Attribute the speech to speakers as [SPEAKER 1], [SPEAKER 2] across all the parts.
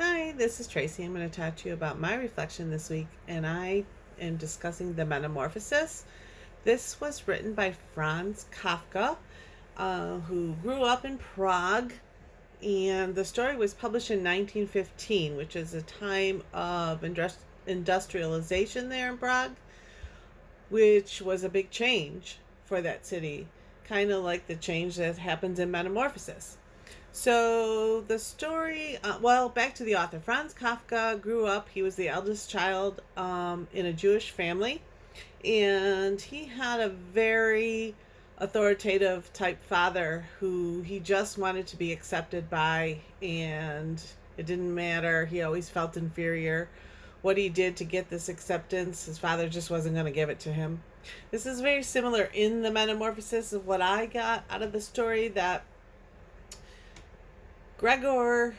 [SPEAKER 1] Hi, this is Tracy. I'm going to talk to you about my reflection this week, and I am discussing the Metamorphosis. This was written by Franz Kafka, who grew up in Prague, and the story was published in 1915, which is a time of industrialization there in Prague, which was a big change for that city, kind of like the change that happens in Metamorphosis. So the story, back to the author. Franz Kafka grew up, he was the eldest child in a Jewish family, and he had a very authoritative type father who he just wanted to be accepted by, and it didn't matter. He always felt inferior. What he did to get this acceptance, his father just wasn't going to give it to him. This is very similar in the Metamorphosis of what I got out of the story, that Gregor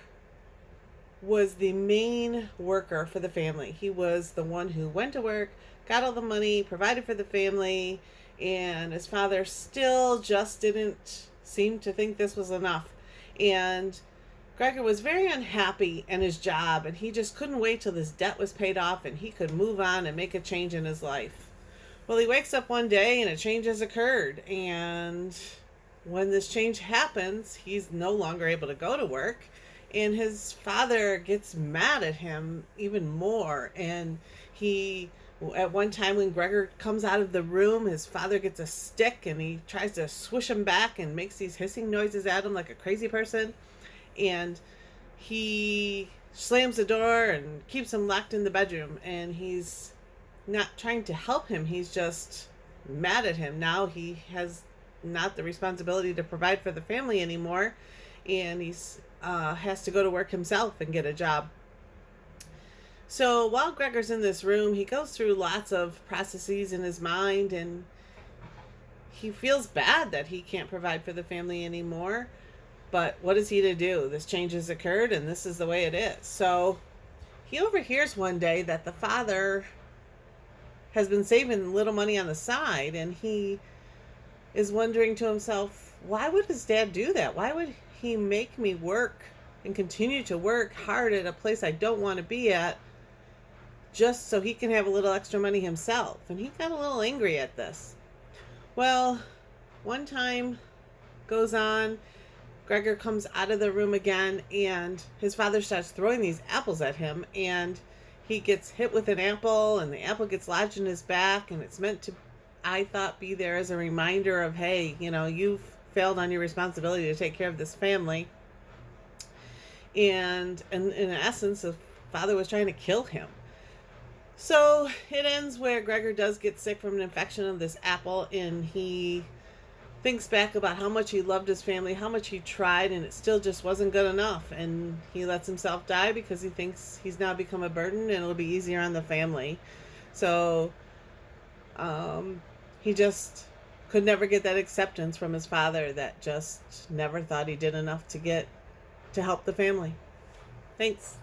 [SPEAKER 1] was the main worker for the family. He was the one who went to work, got all the money, provided for the family, and his father still just didn't seem to think this was enough. And Gregor was very unhappy in his job, and he just couldn't wait till this debt was paid off and he could move on and make a change in his life. Well, he wakes up one day and a change has occurred, and when this change happens, he's no longer able to go to work, and his father gets mad at him even more. And he, at one time when Gregor comes out of the room, his father gets a stick and he tries to swish him back and makes these hissing noises at him like a crazy person. And he slams the door and keeps him locked in the bedroom, and he's not trying to help him, he's just mad at him. Now he has not the responsibility to provide for the family anymore, and he's has to go to work himself and get a job. So while Gregor's in this room, he goes through lots of processes in his mind, and he feels bad that he can't provide for the family anymore. But what is he to do? This change has occurred, and this is the way it is. So he overhears one day that the father has been saving little money on the side, and he is wondering to himself, why would his dad do that? Why would he make me work and continue to work hard at a place I don't want to be at just so he can have a little extra money himself? And he got a little angry at this. Well, one time goes on, Gregor comes out of the room again, and his father starts throwing these apples at him, and he gets hit with an apple, and the apple gets lodged in his back, and it's meant to, I thought, be there as a reminder of, hey, you've failed on your responsibility to take care of this family. And in essence, the father was trying to kill him. So it ends where Gregor does get sick from an infection of this apple, and he thinks back about how much he loved his family, how much he tried, and it still just wasn't good enough. And he lets himself die because he thinks he's now become a burden and it'll be easier on the family. So he just could never get that acceptance from his father, that just never thought he did enough to help the family. Thanks.